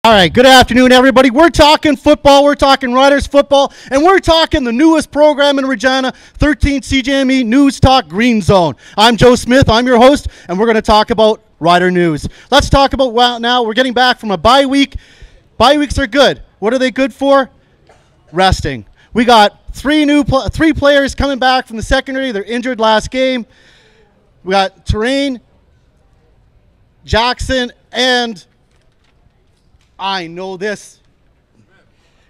All right, good afternoon, everybody. We're talking football, we're talking Riders football, and we're talking the newest program in Regina, 13 CJME News Talk Green Zone. I'm Joe Smith, I'm your host, and we're going to talk about Rider news. Let's talk about, well, now we're getting back from a bye week. Bye weeks are good. What are they good for? Resting. We got three players coming back from the secondary. They're injured last game. We got Terrain, Jackson, and I know this.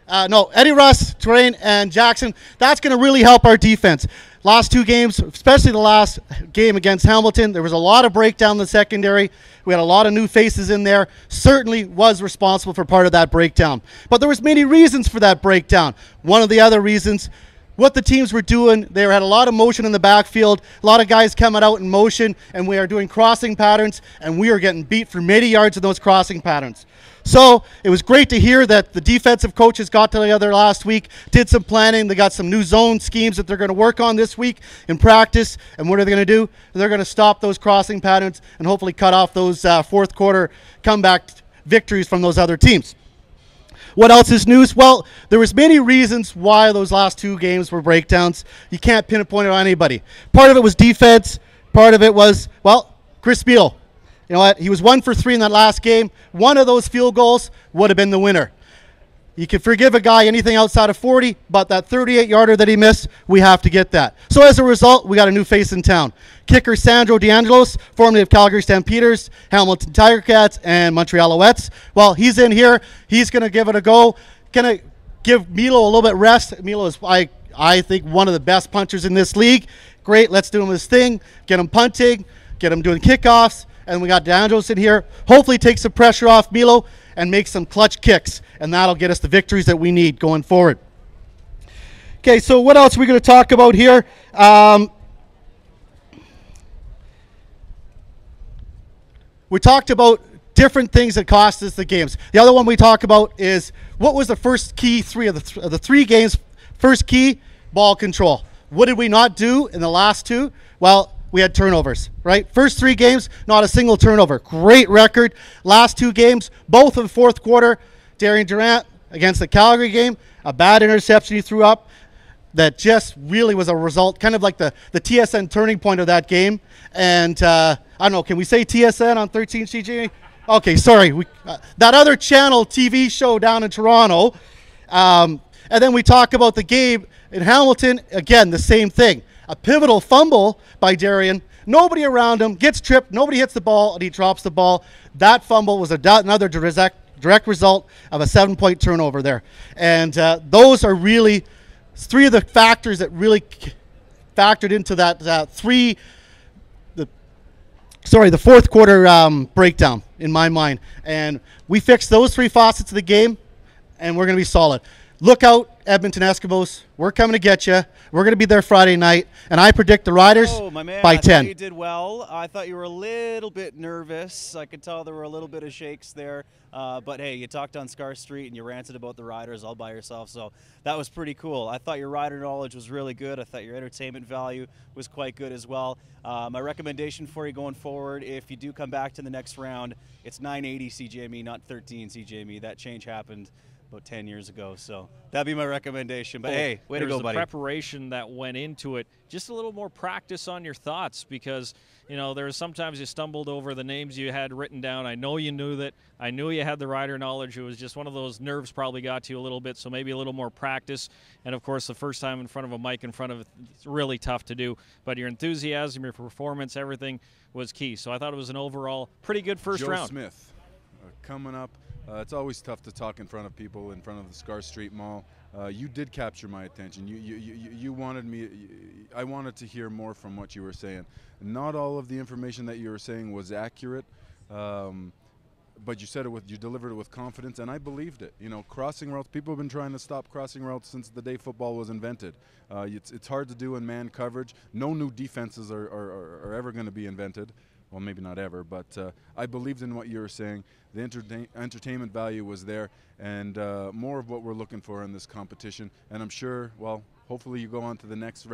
Eddie Russ, Terrain, and Jackson. That's going to really help our defense. Last two games, especially the last game against Hamilton, there was a lot of breakdown in the secondary. We had a lot of new faces in there. Certainly was responsible for part of that breakdown. But there was many reasons for that breakdown. One of the other reasons, what the teams were doing, they had a lot of motion in the backfield, a lot of guys coming out in motion, and we are doing crossing patterns, and we are getting beat for many yards in those crossing patterns. So it was great to hear that the defensive coaches got together last week, did some planning. They got some new zone schemes that they're going to work on this week in practice. And what are they going to do? They're going to stop those crossing patterns and hopefully cut off those fourth quarter comeback victories from those other teams. What else is news? Well, there was many reasons why those last two games were breakdowns. You can't pinpoint it on anybody. Part of it was defense. Part of it was, well, Chris Beal. You know what? He was 1 for 3 in that last game. One of those field goals would have been the winner. You can forgive a guy anything outside of 40, but that 38-yarder that he missed, we have to get that. So as a result, we got a new face in town. Kicker Sandro DeAngelos, formerly of Calgary Stampeders, Hamilton Tiger Cats, and Montreal Alouettes. Well, he's in here. He's going to give it a go. Going to give Milo a little bit rest. Milo is, I think, one of the best punchers in this league. Great. Let's do him his thing. Get him punting. Get him doing kickoffs. And we got DeAngelos in here. Hopefully take some pressure off Milo and make some clutch kicks. And that'll get us the victories that we need going forward. Okay, so what else are we going to talk about here? We talked about different things that cost us the games. The other one we talk about is what was the first key of the three games. First key, ball control. What did we not do in the last two? Well, we had turnovers, right? First three games, not a single turnover. Great record. Last two games, both in the fourth quarter. Darian Durant against the Calgary game, a bad interception he threw up that just really was a result, kind of like the TSN turning point of that game. And I don't know, can we say TSN on 13 CJ? Okay, sorry. That other channel TV show down in Toronto. And then we talk about the game in Hamilton. Again, the same thing. A pivotal fumble by Darian. Nobody around him, gets tripped, nobody hits the ball, and he drops the ball. That fumble was another direct result of a 7-point turnover there. And those are really three of the factors that really factored into that the fourth quarter breakdown in my mind. And we fixed those three facets of the game, and we're going to be solid. Look out, Edmonton Eskimos. We're coming to get you. We're going to be there Friday night, and I predict the Riders by 10. I thought you did well. I thought you were a little bit nervous. I could tell there were a little bit of shakes there. But, hey, you talked on Scar Street, and you ranted about the Riders all by yourself, so that was pretty cool. I thought your Rider knowledge was really good. I thought your entertainment value was quite good as well. My recommendation for you going forward, if you do come back to the next round, it's 980 CJME, not 13 CJME. That change happened about 10 years ago, so that'd be my recommendation. But hey, way to go, buddy. There's the preparation that went into it. Just a little more practice on your thoughts, because you know there's sometimes you stumbled over the names you had written down. I know you knew that. I knew you had the Rider knowledge. It was just one of those nerves probably got to you a little bit, so maybe a little more practice. And of course, the first time in front of a mic in front of it's really tough to do. But your enthusiasm, your performance, everything was key. So I thought it was an overall pretty good first round. Joe Smith, coming up. It's always tough to talk in front of people, in front of the Scar Street Mall. You did capture my attention. You wanted me. I wanted to hear more from what you were saying. Not all of the information that you were saying was accurate, but you said it you delivered it with confidence, and I believed it. You know, crossing routes. People have been trying to stop crossing routes since the day football was invented. It's hard to do in man coverage. No new defenses are ever going to be invented. Well, maybe not ever, but I believed in what you were saying. The entertainment value was there, and more of what we're looking for in this competition. And I'm sure, well, hopefully you go on to the next round.